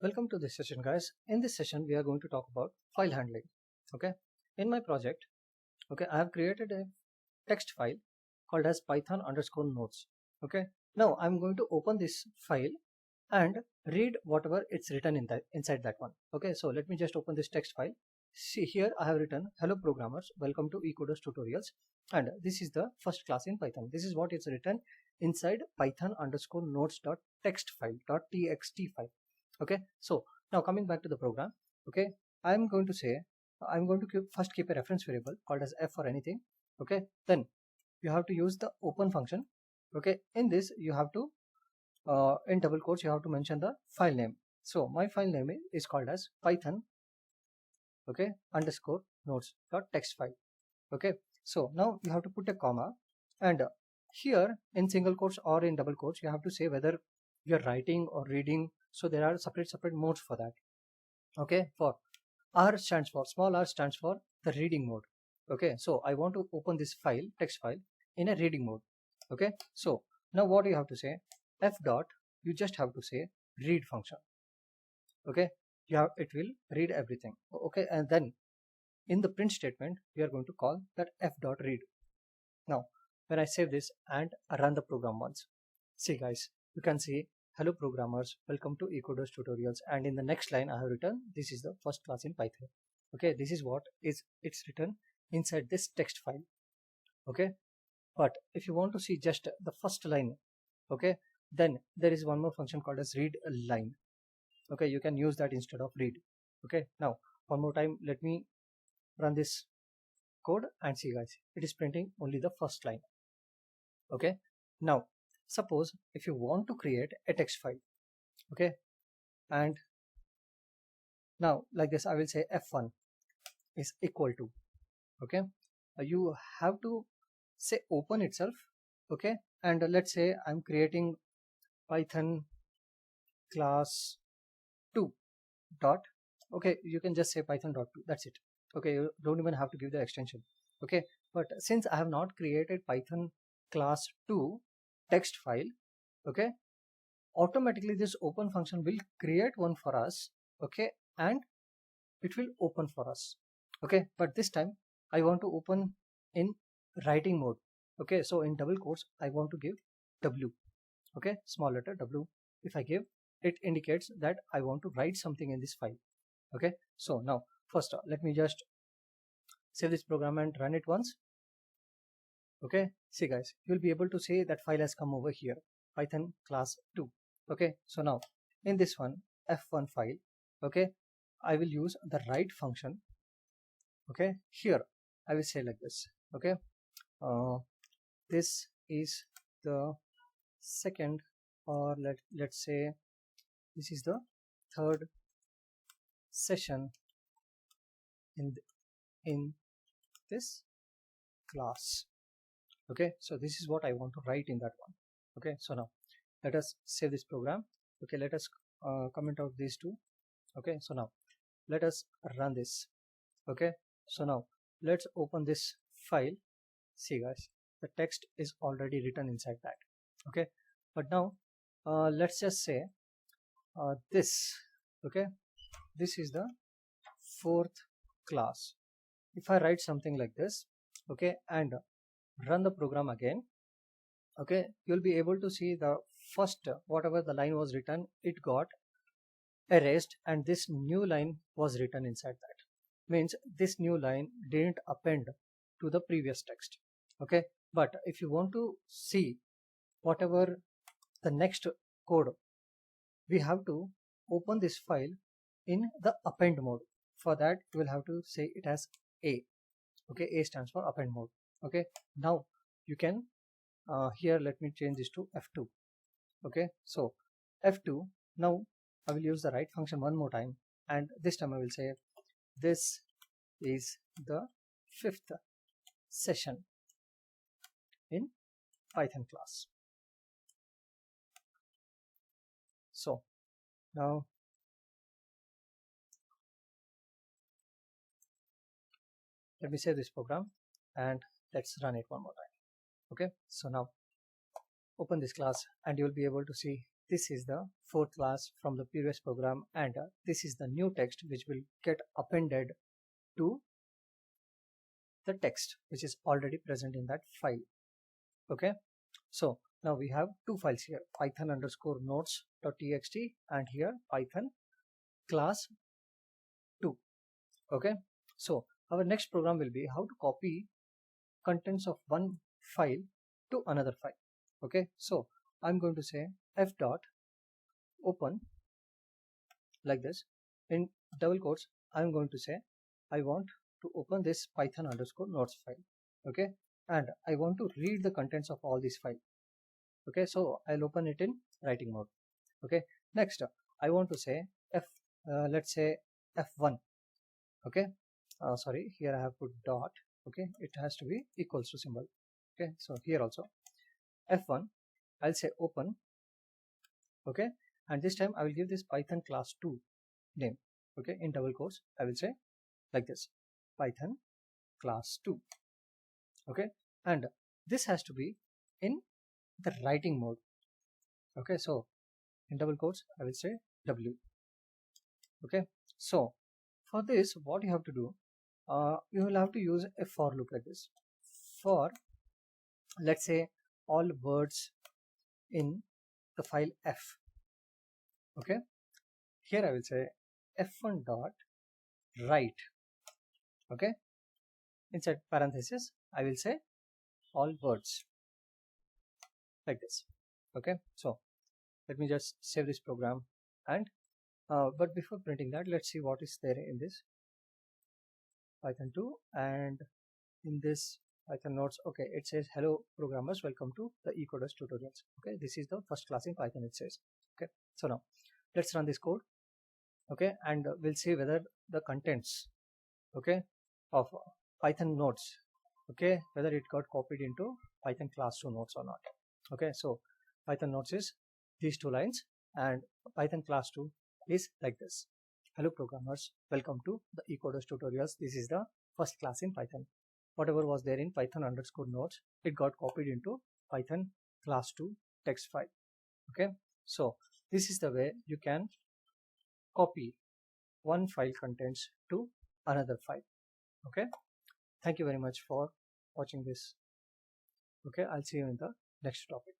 Welcome to this session, guys. In this session we are going to talk about file handling. Okay, in my project, I have created a text file called as python_notes. Okay, now I'm going to open this file and read whatever it's written inside that one. Okay, so let me just open this text file. See, here I have written, hello programmers, welcome to eCoders tutorials, and this is the first class in Python. This is what it's written inside python_notes.txt file. Okay, so now coming back to the program. Okay, I'm going to first keep a reference variable called as f or anything. Okay, then you have to use the open function. Okay, in this you have to in double quotes you have to mention the file name. So my file name is called as python underscore notes.txt file. Okay, so now you have to put a comma, and here in single quotes or in double quotes you have to say whether you're writing or reading. So there are separate modes for that. Okay, for small r stands for the reading mode. Okay, so I want to open this file, text file, in a reading mode. Okay, so now what you have to say, f dot, you just have to say read function. Okay, it will read everything. Okay, and then in the print statement we are going to call that f dot read. Now when I save this and run the program once, see guys, you can see, hello programmers, welcome to eCoders tutorials, and in the next line I have written, this is the first class in Python. Okay, this is what it's written inside this text file. Okay, but if you want to see just the first line, okay, then there is one more function called as read line. Okay, you can use that instead of read. Okay, now one more time, let me run this code and see guys, it is printing only the first line. Okay, now suppose if you want to create a text file, okay, and now like this I will say f1 is equal to, okay, you have to say open itself. Okay, and let's say I'm creating python class 2 dot, okay, you can just say python.2, that's it. Okay, you don't even have to give the extension. Okay, but since I have not created python class 2 text file, okay, automatically this open function will create one for us. Okay, and it will open for us. Okay, but this time I want to open in writing mode. Okay, so in double quotes I want to give w. Okay, small letter w. If I give, it indicates that I want to write something in this file. Okay, so now first let me just save this program and run it once. Okay, see guys, you will be able to see that file has come over here, python class 2. Okay, so now in this one f1 file, okay, I will use the write function. Okay, here I will say like this. Okay, this is the second, or let's say this is the third session in this class. Okay, so this is what I want to write in that one. Okay, so now let us save this program. Okay, let us comment out these two. Okay, so now let us run this. Okay, so now let's open this file. See guys, the text is already written inside that. Okay, but now let's just say this. Okay, this is the fourth class. If I write something like this, okay, and run the program again, okay, you'll be able to see the first, whatever the line was written, it got erased, and this new line was written inside that. Means this new line didn't append to the previous text. Okay, but if you want to see whatever the next code, we have to open this file in the append mode. For that you will have to say it as a. Okay, a stands for append mode. Okay, now you can here let me change this to f2. Okay, so f2, now I will use the write function one more time, and this time I will say this is the fifth session in Python class. So now let me save this program and let's run it one more time. Okay, so now open this class and you will be able to see this is the fourth class from the previous program, and this is the new text which will get appended to the text which is already present in that file. Okay, so now we have two files here, python underscore notes.txt and here python class 2. Okay, so our next program will be how to copy contents of one file to another file. Okay, so I'm going to say f dot open like this. In double quotes, I'm going to say I want to open this python underscore notes file. Okay, and I want to read the contents of all these files. Okay, so I'll open it in writing mode. Okay, next I want to say let's say f1. Okay, sorry, here I have put dot. Okay, it has to be equals to symbol. Okay, so here also f1, I'll say open. Okay, and this time I will give this python class 2 name. Okay, in double quotes I will say like this, python class 2. Okay, and this has to be in the writing mode. Okay, so in double quotes I will say w. Okay, so for this what you have to do, you will have to use a for loop like this. For let's say all words in the file f. Okay, here I will say f1 dot write. Okay, inside parenthesis I will say all words like this. Okay, so let me just save this program, and but before printing that, let's see what is there in this python 2 and in this python notes. Okay, it says hello programmers, welcome to the eCoders tutorials. Okay, this is the first class in python, it says. Okay, so now let's run this code. Okay, and we'll see whether the contents, okay, of python notes, okay, whether it got copied into python class 2 notes or not. Okay, so python notes is these two lines and python class 2 is like this. Hello programmers, welcome to the eCoders tutorials. This is the first class in python. Whatever was there in python underscore notes, it got copied into python class 2 text file. Okay, so this is the way you can copy one file contents to another file. Okay, thank you very much for watching this. Okay, I'll see you in the next topic.